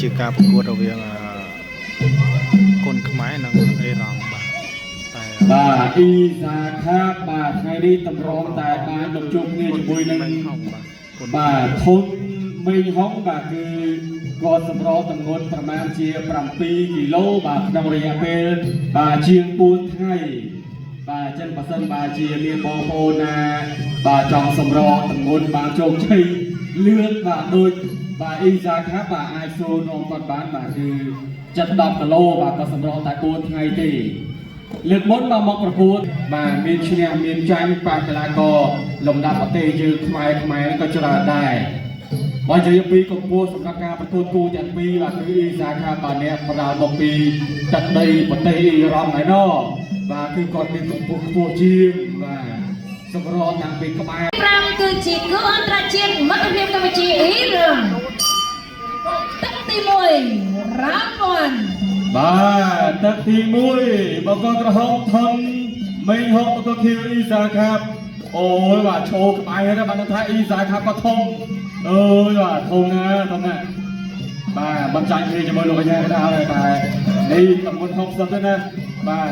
ជាការប្រកួតរវាងគុនខ្មែរនិងអេរ៉ង់បាទអ៊ីសាខាបាទថ្ងៃនេះតម្រាំតែបានមកជួបគ្នាជាមួយនឹងបាទធុនមីហុងបាទគឺគាត់សម្រោទម្ងន់ប្រមាណជា7គីឡូបាទក្នុងរយៈពេលបាទជាង4ថ្ងៃបាទអញ្ចឹងបើសិនបាទជាមានបងប្អូនណាបាទចង់សម្រោទម្ងន់បាទជោគជ័យលឿនបាទដូចបាទអ៊ីសាខាបាទអាចសួរនាំគាត់បានបាទគឺ70គីឡូបាទក៏សម្រោតែ4ថ្ងៃទេលើកមុនមកប្រកួតបាទមានឈ្នះមានចាញ់បាទកីឡាករលំដាប់ប្រទេសយើងខ្មែរក៏ច្រើនដែរបើនិយាយពីកម្ពុជាសម្រាប់ការប្រកួតគូទាំងពីរបាទគឺអ៊ីសាខាបាទអ្នកបដាល់មកពីទឹកដីប្រទេសអ៊ីរ៉ង់ហើយណោះបាទគឺគាត់មានកម្ពុជាខ្ពស់ជាងបាទសម្រោតាំងពីក្បែរ5គឺជាគូអន្តរជាតិមិត្តភាពកម្ពុជាអ៊ីរ៉ង់ទឹកទី1រ៉ាម៉ាន់បាទទឹកទី1បកក្រហមធំមេហុកបកខៀវអ៊ីសាខាអូយបាទឈោក្បែរហ្នឹងបាទថាអ៊ីសាខាក៏ធំអើយបាទធំណាស់បាទមិនចាញ់គ្នាជាមួយលោកកញ្ញាក៏ដែរតែនេះតំបន់60ទេណាបាទ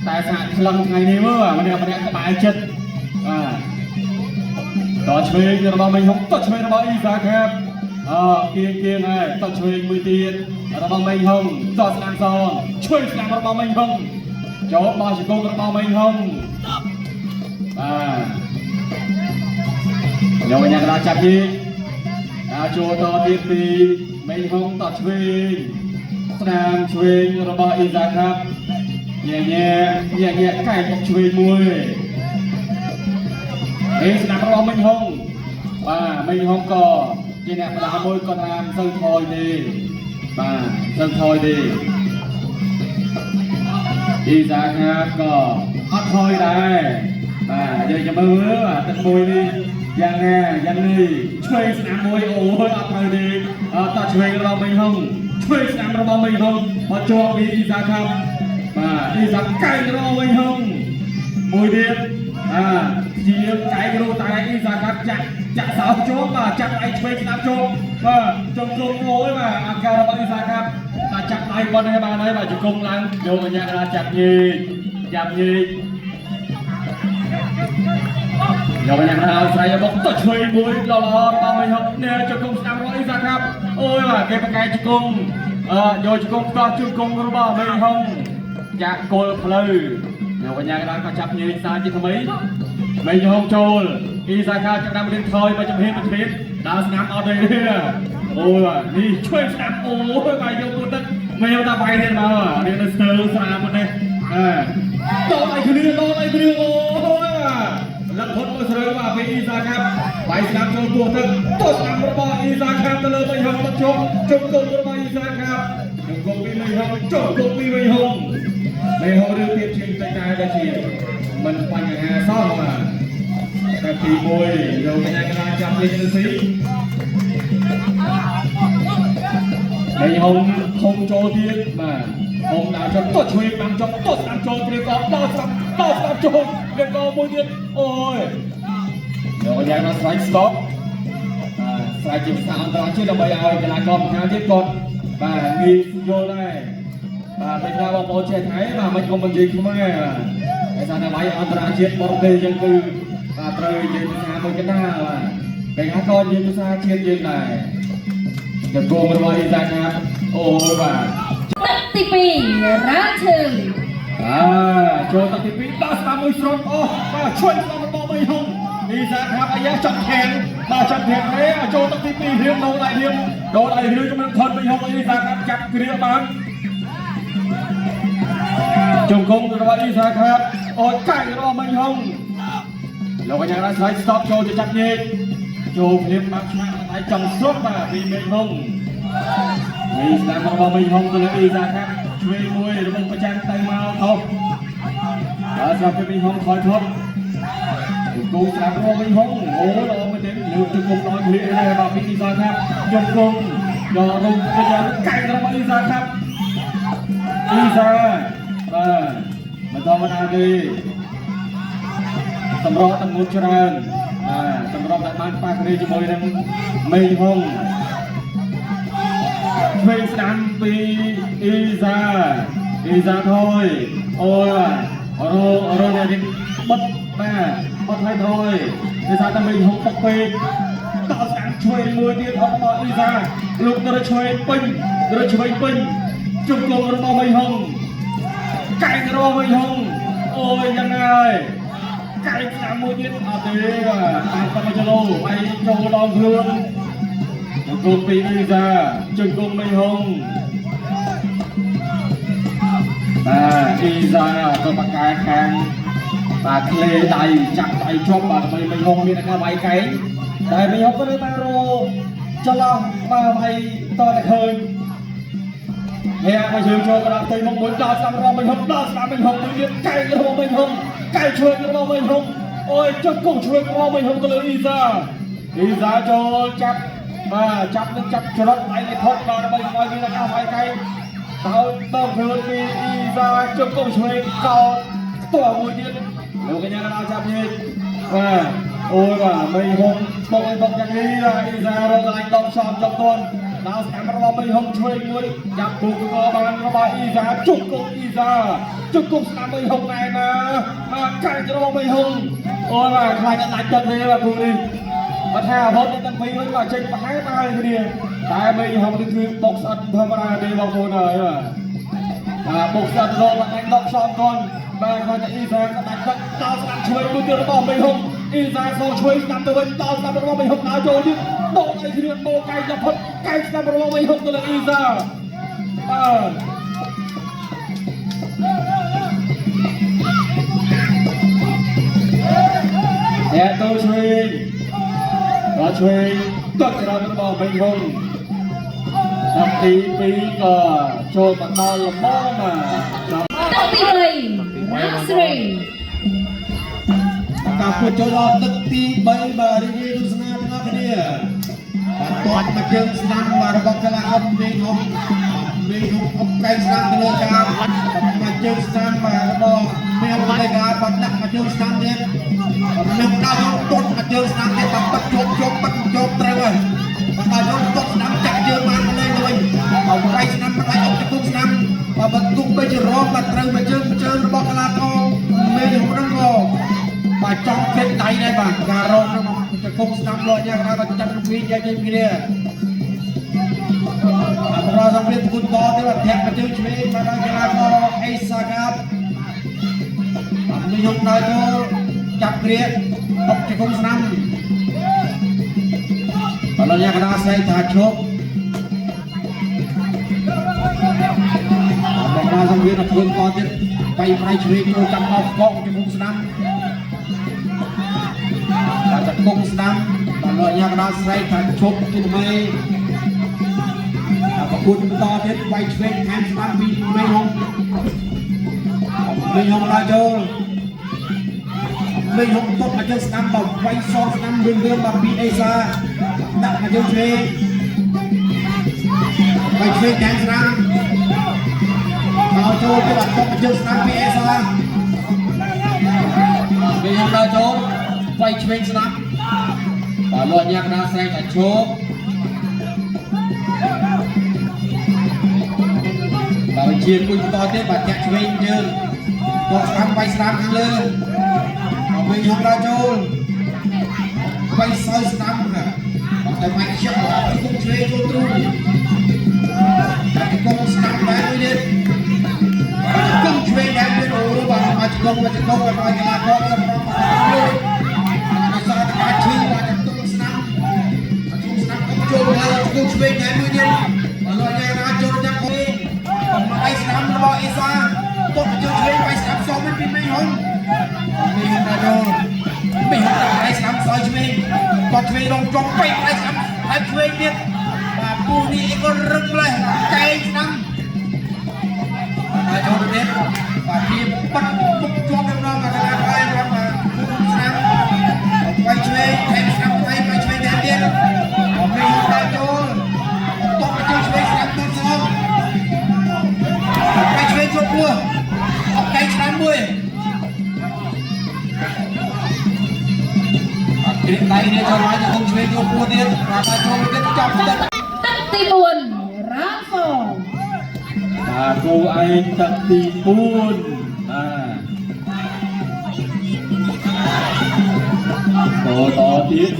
តែសាក់ខ្លឹងថ្ងៃនេះមើលម្នាក់ក្បែរចិត្តបាទតឆ្វេងរបស់មេហុកតឆ្វេងរបស់អ៊ីសាខាគៀងហើយតឆ្វេងមួយទៀតរបស់មេហុងតស្ដាំសងឆ្វេងស្ដាំរបស់មេហុងចូលបោះជង្គង់របស់មេហុងបាទយកញ៉ាំកណ្ដាលចាប់យីដល់ចូលតទៀតពីមេហុងតឆ្វេងស្ដាំឆ្វេងរបស់អ៊ីសាខាញ៉ែកែមកឆ្វេងមួយស្ដាំរបស់មេហុងបាទមេហុងក៏ជាអ្នកបដាមួយគាត់ថាមិនសូវថយទេបាទមិនថយទេអ៊ីសាខាក៏អត់ថយដែរបាទយើងចាំមើលទឹកមួយនេះយ៉ាងណាយ៉ាងនេះឆ្វេងស្នាមមួយអូយអត់ថយទេតឆ្វេងរបស់មេហុងឆ្វេងស្នាមរបស់មេហុងមកជាប់ពីអ៊ីសាខាបាទអ៊ីសាកែងរបស់មេហុងមួយទៀតជាកែងរੂតែអ៊ីសាខាចាក់សោជាប់បាទចាប់ដៃឆ្វេងស្ដាប់ជាប់បាទចង្គង់អូយបាទអាការរបស់អ៊ីសាខាតែចាប់ដៃគាត់ឲ្យបានហើយបាទជង្គង់ឡើងយកអញ្ញាកណ្ដាលចាប់ញេកយកអញ្ញាកណ្ដាលស្រ័យមកទៅឆ្វេងមួយល្អរបស់មេហុកនេះជង្គង់ស្ដាប់របស់អ៊ីសាខាអូយបាទគេបកកែជង្គង់យកជង្គង់ផ្ដោះជង្គង់របស់មេហុកចាក់គល់ផ្លូវយកអញ្ញាកណ្ដាលក៏ចាប់ញេកសារជាថ្មីមេហុងចូលអ៊ីសាខាចាប់តាមរៀនថយមកចំហៀនដើរស្នាមអត់ទេអូយនេះឆ្វេងស្ដាប់អូយបាទយកពូទឹកមេហុងតាបាយទៀតមករៀននៅស្ទើរស្រាមនេះតោះអីគ្នាអូយលឹកផុតមកស្រើបាទពីអ៊ីសាខាបាយស្ដាប់ចូលពោះទឹកតោះស្ដាប់របស់អ៊ីសាខាទៅលើមេហុងមកជប់ជុំគុំរបស់អ៊ីសាខានឹងគុំពីមេហុងជប់គុំពីមេហុងរឿងទៀតជាងតែដែលជាមិនបញ្ហាសោះបាទតែទី1យកកញ្ញាកណ្ដាលចាប់លេខទៅទីហើយហុងចូលទៀតបាទហុងដាក់ចុះតឆ្វេងបានចុះតស្ដាំចូលព្រៀងក៏ដល់ស្ដាប់ចូលព្រៀងក៏មួយទៀតអូយយកកញ្ញាមកស្រ័យ stop ស្រ័យជាភាសាអន្តរជាតិដើម្បីឲ្យកីឡាករម្ខាងទៀតគាត់បាទងាយយល់ដែរបាទពេលខ្លះបងប្អូនចេះថៃបាទមិនក៏មិននិយាយខ្មែរហើយសារតែវាយអន្តរជាតិបរទេសអញ្ចឹងគឺបាទត្រូវនិយាយភាសាមួយកណ្ដាលបាទពេលខ្លះក៏និយាយភាសាជាតិយើងដែរចង្គង់របស់អ៊ីសាខាអូយបាទទឹកទី2រ៉ាឈើចូលទឹកទី2ដល់ស្ដាំមួយស្រត់អូបាទឆ្វេងស្ដាំរបស់មេហុងអ៊ីសាខាអាយ៉ាចាប់ខាងបាទចាប់ខាងទេចូលទឹកទី2រៀងដូរដៃរៀងចំណងថនមេហុងអ៊ីសាខាចាប់គ្រាបានជង្គង់របស់អ៊ីសាខាអូយកែងរបស់មេហុងលោកកញ្ញាស្រ័យ stop ចូលទៅចាប់ញេកចូលភ្លាមបាក់ឆ្មាក់ដៃចង់ស្រុតបាទពីមេហុងស្ដាំរបស់មេហុងទៅលើអ៊ីសាខាឆ្វេងមួយរបស់ប្រចាំទៅមកថោះបាទស្រាប់ពីមេហុងថយថត់គូស្ដាំរបស់មេហុងអូល្អមែនទេលើកជង្គង់ដល់គ្លៀកហើយបាទពីអ៊ីសាខាជង្គង់យករូបប្រចាំកែងរបស់អ៊ីសាខាអ៊ីសាបាទមិនធម្មតាទេសម្រាប់ទាំងមួយច្រើនសម្រាប់តែបានប៉ះគ្នាជាមួយនឹងមេហុងឆ្ ឆ្វេងស្ដាំពីអ៊ីសាthôi ôi rồi này thì bật hai thôiអ៊ីសាតែមិនហុកទឹកពេកតោះស្ដាំឆ្វេងមួយទៀតអត់មកអ៊ីសាលោកទៅឆ្វេងពេញជុំគងរបស់មីហុងកែងរបស់មីហុងអូយយ៉ាងណាហើយកែងស្ដាំមួយទៀតអត់ទេតាមតាមចលោបាយចូលដល់ខ្លួនជុំគងពីអ៊ីសាជុំគងមីហុងអ៊ីសាទៅបកកែខាងបាទក្លេដៃចាក់ដៃជាប់បាទដើម្បីមីហុងមានការវាយកែងតែមីហុងក៏នៅតែរចន្លោះបាទឲ្យតតែឃើញហើយមកជើងចូលក៏ដាក់ទៅមកមួយដល់ស្ដាំរបស់មីហុងដល់ស្ដាំមីហុងទៅទៀតកែងរបស់មីហុងកែងជួយរបស់មីហុងអូយចុះគង់ជួយរបស់មីហុងទៅលើអ៊ីសាចូលចាប់បាទចាប់ច្រត់ដៃផុតដល់ដើម្បីឲ្យមានការវាយកែងហើយដល់ខ្លួនពីអ៊ីសាជុំគង់ជួយកោផ្ទាល់មួយទៀតលោកកញ្ញាដល់ចាប់នេះបាទអូយបាទមីហុងបងយ៉ាងនេះអ៊ីសារកន្លែងដកសំចប់តន់ដល់ស្កាំរបស់មីហុងជួយមួយចាប់គូក៏បានរបស់អ៊ីសាជុំគង់អ៊ីសាជុំគង់ស្នាមមីហុងណែណាមកកែងរបស់មីហុងអូយបាទខ្លាចតែដាច់ចិត្តទេបាទគូនេះបើថាអវត្តទាំងពីរវិញមកចេញប្រហែលហើយគ្នាតែមីហុងនេះគឺបុកស្អិតធម្មតាទេបងប្អូនអើយបាទបុកស្អិតរកកន្លែងដកសំតន់បាទគាត់តែអ៊ីសាក៏ដាច់ចិត្តដល់ស្នាមជួយមួយទៀតរបស់មីហុងអ៊ីសាសូជួយស្ដាំទៅវិញដល់ស្ដាំរបស់មីហុកដើរចូលទៀតដកឲ្យគ្រឿងបោកែងចាប់ផុតកែងស្ដាំរបស់មីហុកទៅលើអ៊ីសាបាទទៅជួយទឹកក្រោមរបស់មីហុកដល់ទី2ក៏ចូលបដល់លំមកទឹកទី3រាស្រីការពុជចូលដល់ទឹកទី3បាទរីករាយទស្សនាទាំងអស់គ្នាបាទទាត់មកជើងស្ដាំបាទរបស់កីឡាអុកវិញហុកអុកកែងស្ដាំទៅលើចាបមកជើងស្ដាំបាទរបស់មានបរិការបាត់ដាក់មកជើងស្ដាំទៀតនឹងដល់យកទាត់មកជើងស្ដាំទៀតបាត់ជាប់ត្រូវហើយបាទយកទាត់ស្ដាំចាក់ជើងបានលេងទៅវិញអុកកែងស្ដាំមិនអាចអុកទៅគុំស្ដាំបាទបន្ទុកបីជារងបាទត្រូវមកជើងរបស់កីឡាអុកមានហុកហ្នឹងក៏បាទចង់ពេកដៃដែរបាទការរងនឹងจะគុំស្ដាំលោកយ៉ាងណាក៏ចាត់ពីយ៉ាងនេះគ្នាអបរោសម្ភារគុណតទេបាទធាក់មកជើងឆ្វេងមកដល់កីឡាករអេសាកាប់បាទនិយមដល់ចូលចាប់គ្រាអុកជាគុំស្ដាំបាទលោកយ៉ាងណាស្រីថាឈប់អបរោសម្ភារគុណតទៀតបែកប្រៃឆ្វេងចូលចាប់អោបកងជាគុំស្ដាំបាទจะគុំស្ដាំបាទលោកយ៉ាងណាស្រីថាឈប់ទីមេប្រគួតបន្តទៀតវាយឆ្វេងថែមស្ដាំពីមេហុងដល់ចូលមេហុងទុតមកជើងស្ដាំបាទវាយសងស្ដាំរឿងបាទពីអេសាដាក់មកជើងឆ្វេងវាយឆ្វេងថែមស្ដាំដល់ចូលទៅបាទទុតមកជើងស្ដាំពីអេសាមេហុងដល់ចូលវាយឆ្វេងស្ដាំបាទលោកយ៉ាងណាស្រីថាឈប់បើជាគុញបន្តទៀតបាទចាក់ឆ្វេងយើងក៏ស្ដាំវាយស្ដាំខាងលើក៏វិញហុកដល់ចូលវាយសោយស្ដាំបាទតែវាយខ្ជិលគុំឆ្វេងចូលទ្រូងតែគុំស្ដាំដែរមួយទៀតគុំឆ្វេងដែរទៀតអូបាទមកគុំបាទឲ្យកីឡាករសម្រាប់សារការឈីបាទគុំស្ដាំចូលហើយគុំឆ្វេងដែរមួយទៀតបាទលោកយ៉ាងណាចូលចាក់គុំវាយស្ដាំរបស់អេសាទុកជើងឆ្វេងវាយស្ដាំសងវិញពីមេហុងដល់ចូលមេហុងវាយស្ដាំសយឆ្វេងគាត់ឆ្វេងរងជាប់ពេកវាយស្ដាំហើយឆ្វេងទៀតបាទពូនេះក៏រឹងម្លេះកែងស្ដាំដល់ចូលទៀតបាទពីបាត់ពុកជាប់ដល់មកកន្លងហើយគាត់បាទស្ដាំវាយឆ្វេងថែមស្ដាំវាយឆ្វេងទៀតមេហុងដល់ចូលទុកជើងឆ្វេងស្ដាំទៅសងไปช่วยจุดบัวออกไกลชนะมวยกรีดไล่เนี่ยจะมาจะคงช่วยจุดบัวเนี่ยราคาโจมตีจับตึกទឹកទី4រ Rambo បាទគូឯងទឹកទី4បាទតទៀត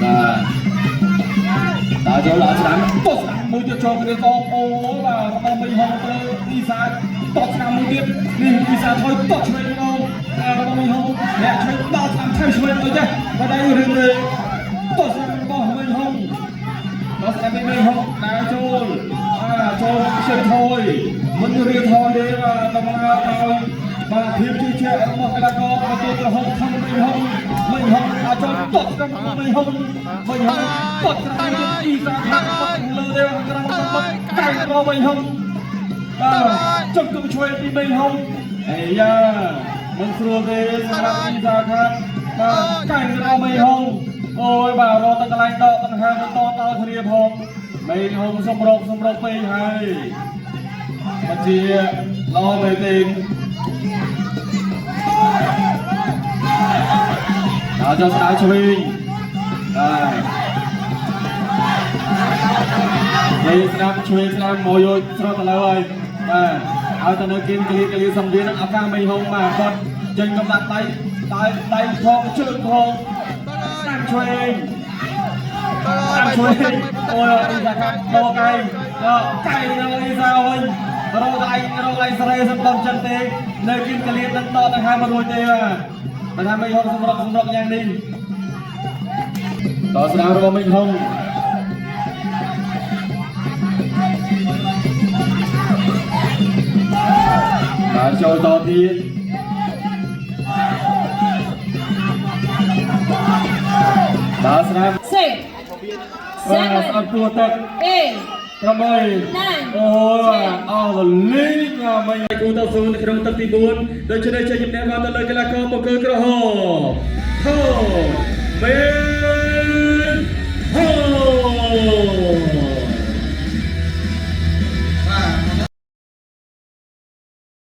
បាទតចូលអត់ស្ដាំតស្ដាំមួយទៀតចូលគ្នាតអូបាទរបស់មីហុងទៅអ៊ីសាតស្ដាំមួយទៀតនេះអ៊ីសាថយតឆ្វេងម្ដងរបស់មីហុងអ្នកឆ្វេងដល់ស្ដាំថែមឆ្វេងទៅចេះបាទតែរឿងនេះតស្ដាំរបស់មីហុងដល់ស្ដាំមីហុងដើរចូលចូលជើងថយមិនរៀនថយទេបាទដំណើរទៅបាទភាពជឿជាក់របស់កីឡាករប្រទេសក្រហមខាងមីហុងអាចចូលតត់ស្ដាំមីហុងតត់ស្ដាំអ៊ីសាខាងលើទេក្រហមកែរបស់មីហុងចុកទៅជួយពីមីហុងអាយ៉ាមិនស្រួលទេសម្រាប់អ៊ីសាខាងកែរបស់មីហុងអូយបាទរត់ទៅកន្លែងដកដង្ហើមទៅតដល់គ្នាផងមីហុងសម្រុកពេកហើយបាជាល្អមែនទេដល់ចូលស្ដាយឆ្វេងបាទស្ដាប់ឆ្វេងស្ដាប់មកយកស្រត់ទៅលើហើយបាទឲ្យទៅនៅគៀនកលីសំវៀនឱកាសមីហុងបាទគាត់ចេញកំដាត់ដៃផងជើងផងស្ដាប់ឆ្វេងអូយអ៊ីសាកាដោកៃនៅអ៊ីសាវិញរកដៃសេរីសំដំចិនទេនៅគៀនកលីនឹងតទៅហើយមករួចទេបាទថាមីហុងសម្រុកយ៉ាងនេះតស្ដាំរបស់មីហុងបាទចូលតទៀតបាទស្ដាំ6 បាទស្ដាំទួទឹក 8 8អូយអស់លីងមិនគូតស៊ូនៅក្នុងទឹកទី4ដូច្នេះជាជំនះបានទៅលើកីឡាករបង្គោលក្រហម